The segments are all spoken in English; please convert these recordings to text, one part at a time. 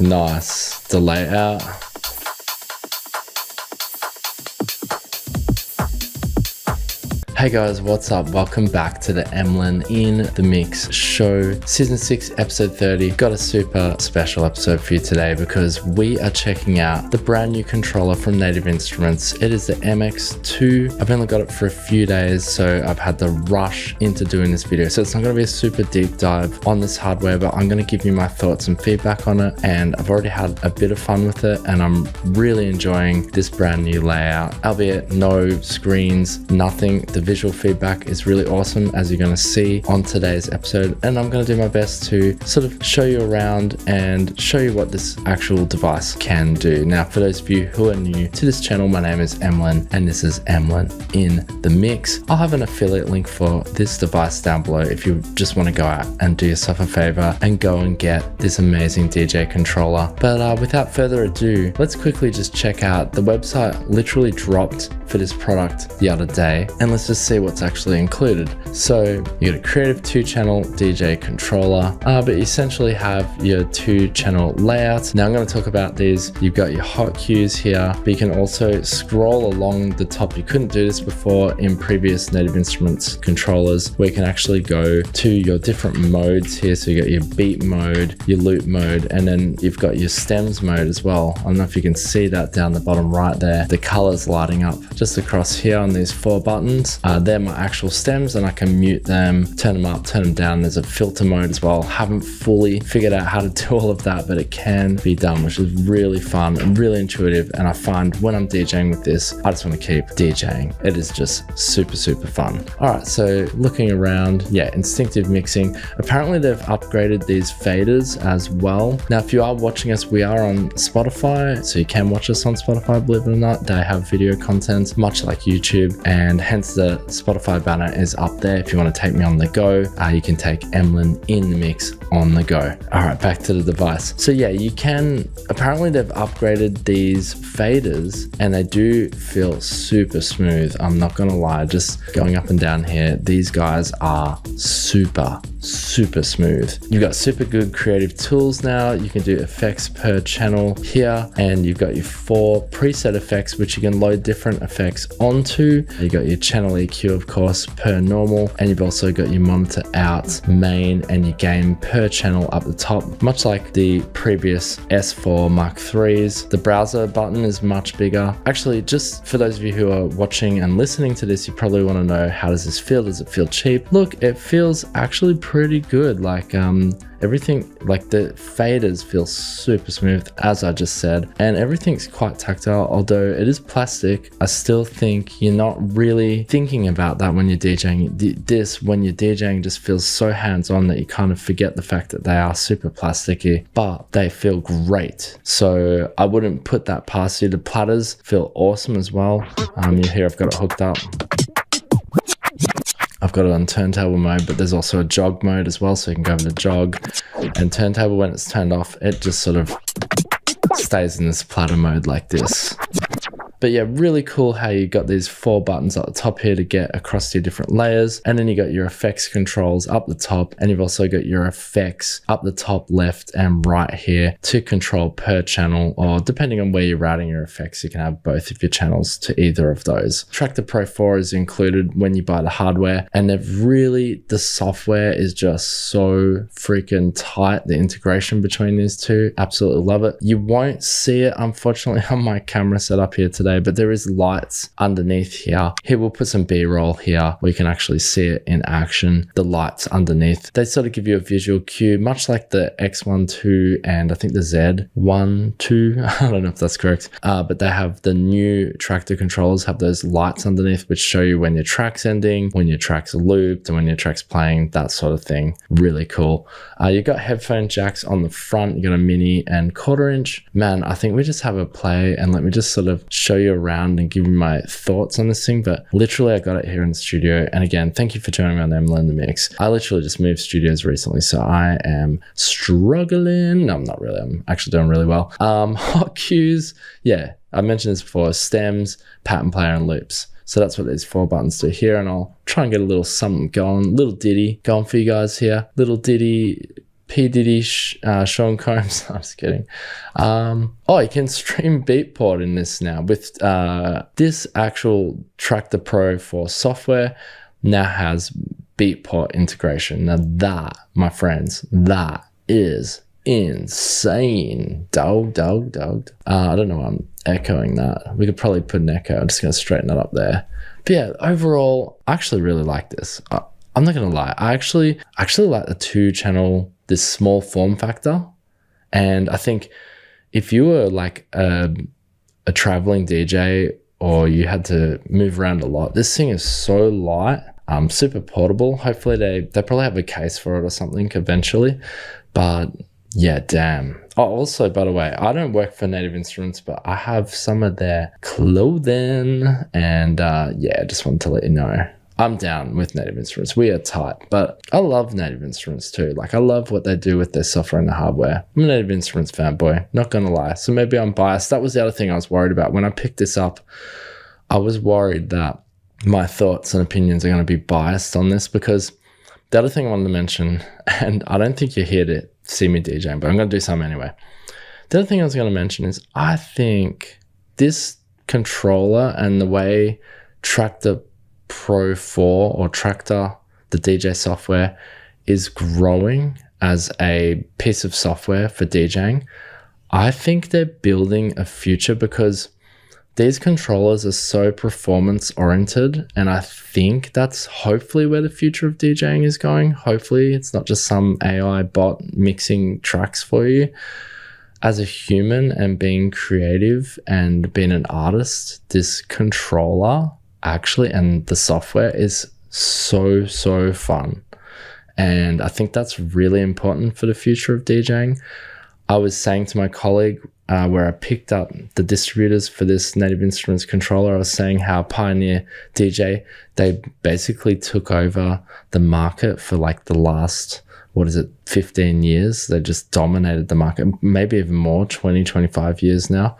Nice. The layout. Hey guys, what's up? Welcome back to the Emlyn In the Mix show, season 6, episode 30. Got a super special episode for you today because we are checking out the brand new controller from Native Instruments. It is the MX2. I've only got it for a few days, so I've had to rush into doing this video. So it's not going to be a super deep dive on this hardware, but I'm going to give you my thoughts and feedback on it. And I've already had a bit of fun with it, and I'm really enjoying this brand new layout, albeit no screens, nothing. The visual feedback is really awesome, as you're going to see on today's episode, and I'm going to do my best to sort of show you around and show you what this actual device can do. Now, for those of you who are new to this channel, my name is Emlyn and this is Emlyn In the Mix. I'll have an affiliate link for this device down below if you just want to go out and do yourself a favor and go and get this amazing DJ controller. But without further ado, let's quickly just check out the website. Literally dropped for this product the other day, and let's just see what's actually included. So you got a creative 2-channel DJ controller, but you essentially have your 2-channel layouts. Now I'm going to talk about these. You've got your hot cues here, but you can also scroll along the top. You couldn't do this before in previous Native Instruments controllers, where you can actually go to your different modes here. So you got your beat mode, your loop mode, and then you've got your stems mode as well. I don't know if you can see that down the bottom right there, the colors lighting up just across here on these 4 buttons. They're my actual stems, and I can mute them, turn them up, turn them down. There's a filter mode as well. Haven't fully figured out how to do all of that, but it can be done, which is really fun and really intuitive. And I find when I'm DJing with this, I just want to keep DJing. It is just super, super fun. All right, so looking around, yeah, instinctive mixing. Apparently they've upgraded these faders as well. Now, if you are watching us, we are on Spotify, so you can watch us on Spotify, believe it or not. They have video content, much like YouTube, and hence the Spotify banner is up there. If you want to take me on the go, you can take Emlyn In the Mix on the go. All right, back to the device. So yeah, you can, apparently they've upgraded these faders and they do feel super smooth. I'm not gonna lie, just going up and down here, these guys are super smooth. You've got super good creative tools now. You can do effects per channel here, and you've got your 4 preset effects, which you can load different effects onto. You got your channel EQ, of course, per normal, and you've also got your monitor out, main, and your gain per channel up the top, much like the previous S4 Mark IIIs. The browser button is much bigger. Actually, just for those of you who are watching and listening to this, you probably want to know, how does this feel? Does it feel cheap? Look, it feels actually pretty good. Like everything, like the faders feel super smooth, as I just said, and everything's quite tactile. Although it is plastic, I still think you're not really thinking about that when you're DJing. This, when you're DJing, just feels so hands-on that you kind of forget the fact that they are super plasticky, but they feel great. So I wouldn't put that past you. The platters feel awesome as well. You hear I've got it hooked up. I've got it on turntable mode, but there's also a jog mode as well, so you can go over to jog, and turntable, when it's turned off, it just sort of stays in this platter mode like this. But yeah, really cool how you got these 4 buttons at the top here to get across to your different layers. And then you got your effects controls up the top, and you've also got your effects up the top left and right here to control per channel, or depending on where you're routing your effects, you can have both of your channels to either of those. Traktor Pro 4 is included when you buy the hardware, and they've really, the software is just so freaking tight. The integration between these two, absolutely love it. You won't see it, unfortunately, on my camera setup here today, but there is lights underneath here. Here, we'll put some B-roll here where you can actually see it in action. The lights underneath, they sort of give you a visual cue, much like the X1 2 and I think the Z1 2. I don't know if that's correct, but they have the new Traktor controllers have those lights underneath, which show you when your track's ending, when your track's looped, and when your track's playing, that sort of thing. Really cool. You've got headphone jacks on the front. You got a mini and 1/4 inch. Man, I think we just have a play, and let me just sort of show you around and give you my thoughts on this thing. But literally, I got it here in the studio. And again, thank you for joining me on the Emlyn In the Mix. I literally just moved studios recently, so I am struggling. No, I'm not really. I'm actually doing really well. Hot cues. Yeah, I mentioned this before. Stems, pattern player, and loops. So that's what these 4 buttons do here, and I'll try and get a little something going, little ditty going for you guys here. Little ditty P. Diddy, Sean Combs. I'm just kidding. You can stream Beatport in this now with this actual Traktor Pro for software now has Beatport integration. Now that, my friends, that is insane. Dog. I don't know why I'm echoing that. We could probably put an echo. I'm just going to straighten that up there. But yeah, overall, I actually really like this. I'm not going to lie. I actually like the 2-channel, this small form factor. And I think if you were like a traveling DJ or you had to move around a lot, this thing is so light, super portable. Hopefully they probably have a case for it or something eventually. But yeah, damn. Oh, also, by the way, I don't work for Native Instruments, but I have some of their clothing. And yeah, just wanted to let you know. I'm down with Native Instruments. We are tight, but I love Native Instruments too. Like, I love what they do with their software and the hardware. I'm a Native Instruments fanboy, not gonna lie. So maybe I'm biased. That was the other thing I was worried about. When I picked this up, I was worried that my thoughts and opinions are gonna be biased on this, because the other thing I wanted to mention, and I don't think you're here to see me DJing, but I'm gonna do some anyway. The other thing I was gonna mention is I think this controller and the way Traktor Pro 4 or Traktor, the DJ software, is growing as a piece of software for DJing. I think they're building a future, because these controllers are so performance oriented, and I think that's hopefully where the future of DJing is going. Hopefully it's not just some AI bot mixing tracks for you. As a human and being creative and being an artist, this controller actually, and the software is so fun. And I think that's really important for the future of DJing. I was saying to my colleague where I picked up the distributors for this Native Instruments controller, I was saying how Pioneer DJ, they basically took over the market for like the last, 15 years. They just dominated the market, maybe even more, 20, 25 years now.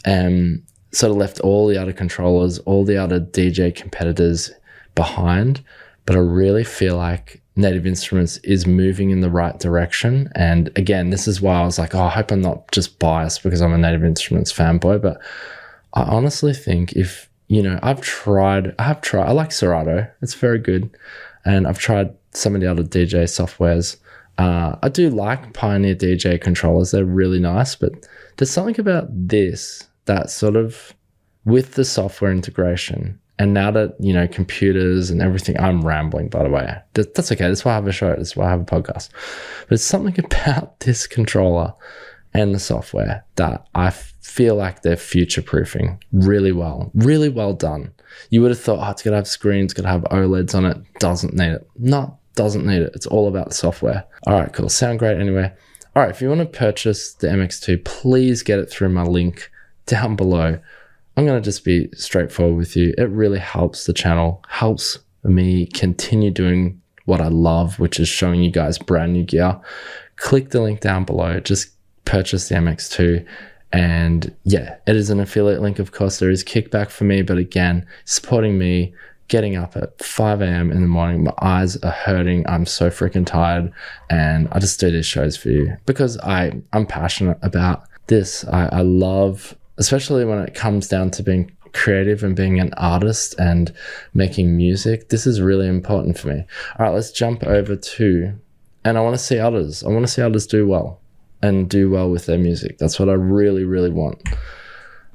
And sort of left all the other controllers, all the other DJ competitors behind. But I really feel like Native Instruments is moving in the right direction. And again, this is why I was like, I hope I'm not just biased because I'm a Native Instruments fanboy. But I honestly think if, I like Serato. It's very good. And I've tried some of the other DJ softwares. I do like Pioneer DJ controllers. They're really nice. But there's something about this that sort of, with the software integration, and now that, computers and everything, I'm rambling, by the way. That's okay. That's why I have a show. That's why I have a podcast. But it's something about this controller and the software that I feel like they're future-proofing really well. Really well done. You would have thought, it's going to have screens, going to have OLEDs on it. Doesn't need it. No, doesn't need it. It's all about the software. All right, cool. Sound great anyway. All right, if you want to purchase the MX2, please get it through my link down below. I'm going to just be straightforward with you. It really helps the channel, helps me continue doing what I love, which is showing you guys brand new gear. Click the link down below, just purchase the MX2. And yeah, it is an affiliate link. Of course, there is kickback for me, but again, supporting me, getting up at 5 a.m. in the morning, my eyes are hurting. I'm so freaking tired. And I just do these shows for you because I'm passionate about this. I love, especially when it comes down to being creative and being an artist and making music. This is really important for me. All right, let's jump over to, and I want to see others. I want to see others do well and do well with their music. That's what I really, really want.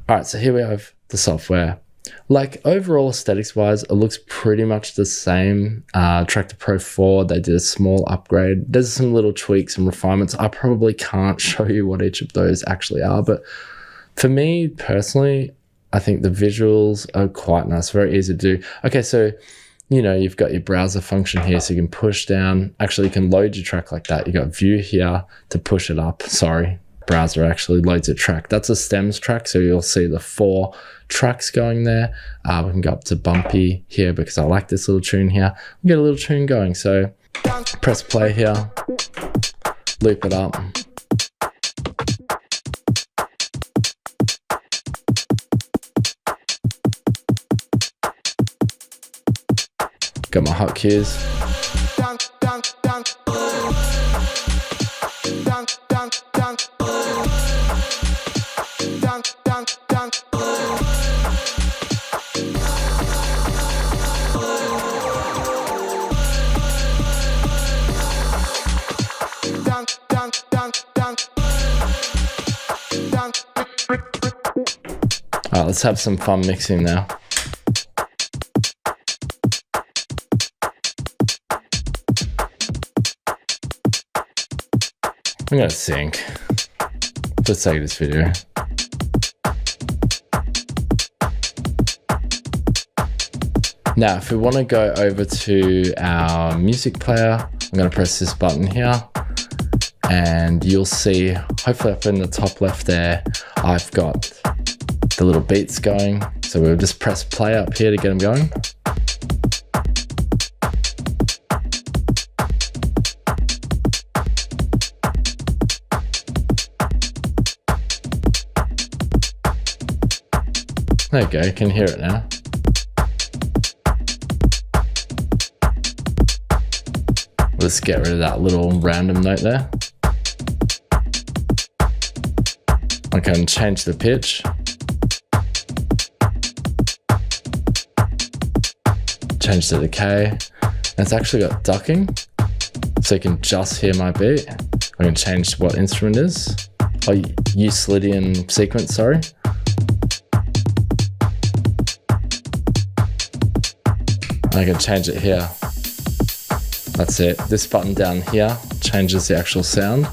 All right, so here we have the software. Like overall aesthetics wise, it looks pretty much the same. Traktor Pro 4, they did a small upgrade. There's some little tweaks and refinements. I probably can't show you what each of those actually are, but for me personally, I think the visuals are quite nice, very easy to do. Okay, so, you've got your browser function here, so you can push down. Actually, you can load your track like that. You got view here to push it up. Sorry, browser actually loads a track. That's a stems track, so you'll see the 4 tracks going there. We can go up to bumpy here because I like this little tune here. We get a little tune going, so press play here, loop it up. Got my hot cues. All right, let's have some fun mixing now. I'm gonna sync for the sake of this video. Now, if we want to go over to our music player, I'm going to press this button here and you'll see, hopefully up in the top left there, I've got the little beats going. So we'll just press play up here to get them going. There you go, you can hear it now. Let's get rid of that little random note there. I can change the pitch. Change the decay. And it's actually got ducking, so you can just hear my beat. I can change what instrument it is. Oh, Euclidean sequence, sorry. I can change it here. That's it. This button down here changes the actual sound.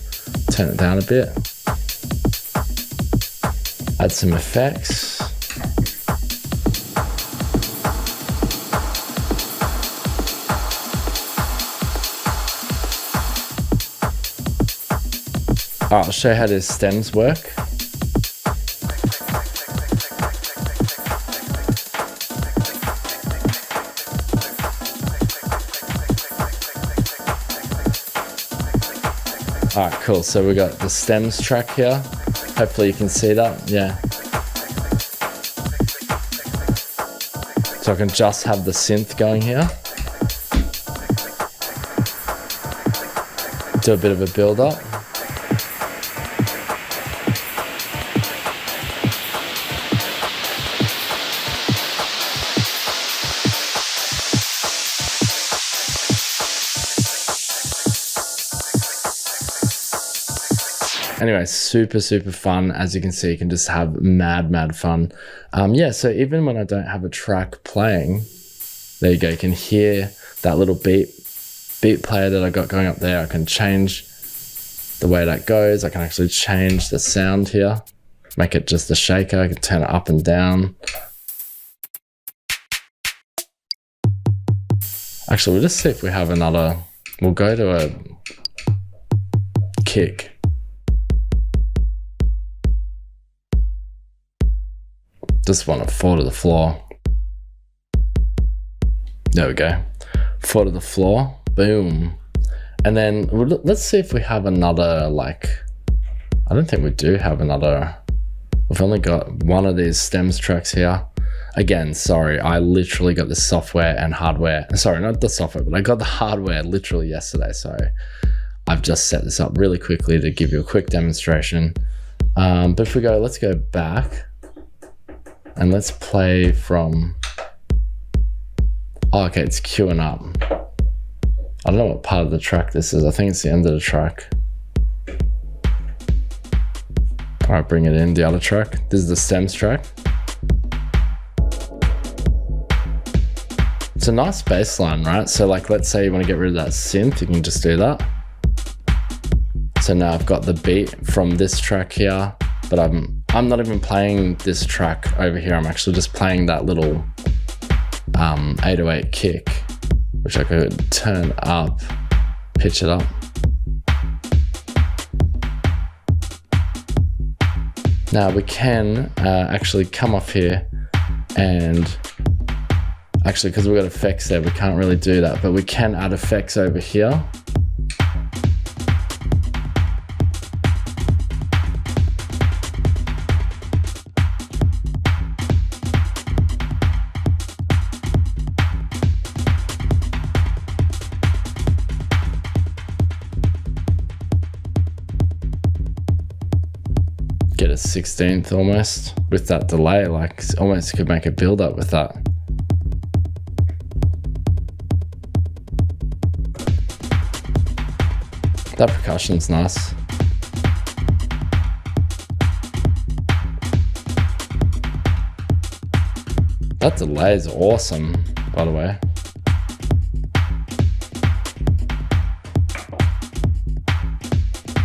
Turn it down a bit. Add some effects. I'll show you how the stems work. Alright, cool. So we got the stems track here. Hopefully you can see that. Yeah. So I can just have the synth going here. Do a bit of a build up. Anyway, super fun. As you can see, you can just have mad fun. Yeah, so even when I don't have a track playing, there you go, you can hear that little beat player that I got going up there. I can change the way that goes. I can actually change the sound here, make it just a shaker. I can turn it up and down. Actually, we'll just see if we have another, we'll go to a kick. Just want to fall to the floor. There we go. Fall to the floor. Boom. And then let's see if we have another, like, I don't think we do have another. We've only got one of these stems tracks here. Again, sorry, I literally got the software and hardware. Sorry, not the software, but I got the hardware literally yesterday. So I've just set this up really quickly to give you a quick demonstration. But if we go, let's go back. And let's play from, oh, okay, it's queuing up. I don't know what part of the track this is. I think it's the end of the track. All right, bring it in, the other track. This is the stems track. It's a nice bass line, right? So like, let's say you want to get rid of that synth, you can just do that. So now I've got the beat from this track here, but I'm not even playing this track over here. I'm actually just playing that little 808 kick, which I could turn up, pitch it up. Now we can actually come off here and actually, because we've got effects there, we can't really do that, but we can add effects over here. Get a 16th almost with that delay, like almost could make a build up with that. That percussion's nice. That delay is awesome, by the way.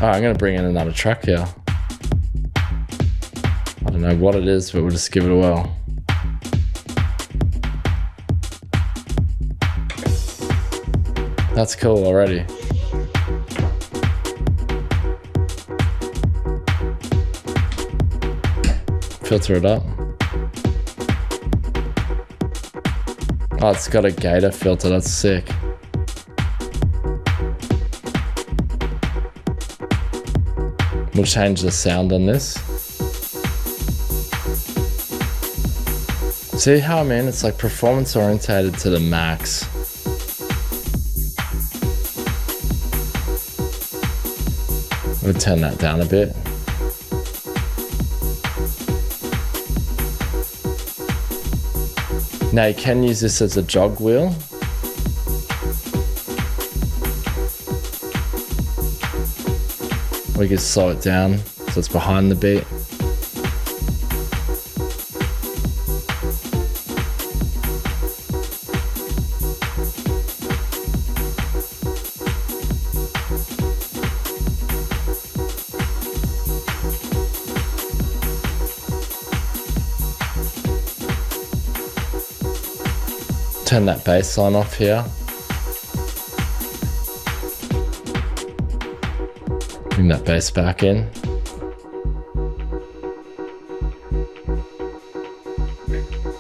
Alright, I'm gonna bring in another track here. I don't know what it is, but we'll just give it a whirl. That's cool already. Filter it up. Oh, it's got a gator filter, that's sick. We'll change the sound on this. See how I mean? It's like performance orientated to the max. We'll turn that down a bit. Now you can use this as a jog wheel. We can slow it down so it's behind the beat. Turn that bass line off here. Bring that bass back in.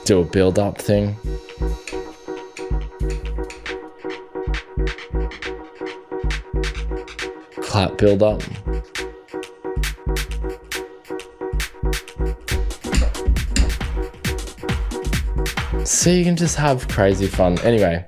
Do a build up thing. Clap build up. So you can just have crazy fun. Anyway,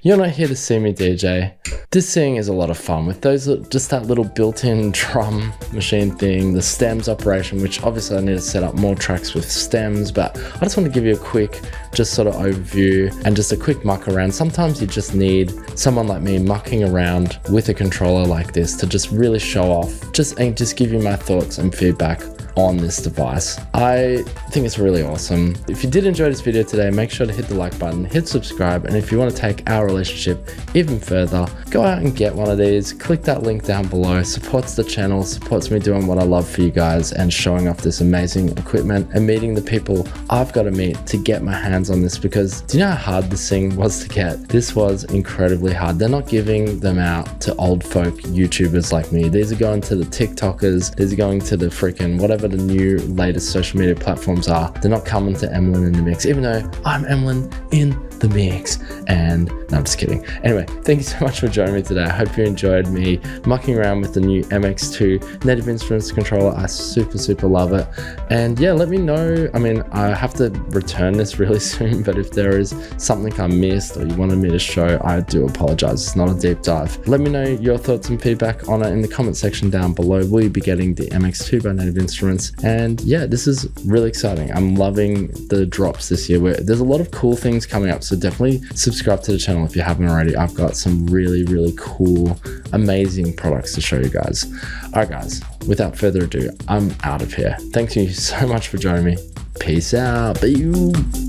you're not here to see me DJ. This thing is a lot of fun with those, just that little built-in drum machine thing, the stems operation, which obviously I need to set up more tracks with stems, but I just want to give you a quick just sort of overview and just a quick muck around. Sometimes you just need someone like me mucking around with a controller like this to just really show off, and just give you my thoughts and feedback on this device. I think it's really awesome. If you did enjoy this video today, make sure to hit the like button, hit subscribe, and if you want to take our relationship even further, go out and get one of these. Click that link down below. Supports the channel, supports me doing what I love for you guys and showing off this amazing equipment and meeting the people I've got to meet to get my hands on this, because do you know how hard this thing was to get? This was incredibly hard. They're not giving them out to old folk YouTubers like me. These are going to the TikTokers. These are going to the freaking whatever the new latest social media platforms are. They're not coming to Emlyn in the Mix, even though I'm Emlyn in the Mix. And no, I'm just kidding. Anyway, thank you so much for joining me today. I hope you enjoyed me mucking around with the new MX2 Native Instruments controller. I super love it. And yeah, let me know. I mean, I have to return this really soon, but if there is something I missed or you wanted me to show, I do apologize. It's not a deep dive. Let me know your thoughts and feedback on it in the comment section down below. Will you be getting the MX2 by Native Instruments? And yeah, this is really exciting. I'm loving the drops this year. There's a lot of cool things coming up, so definitely subscribe to the channel if you haven't already. I've got some really cool, amazing products to show you guys. All right, guys, without further ado, I'm out of here. Thank you so much for joining me. Peace out. Bye.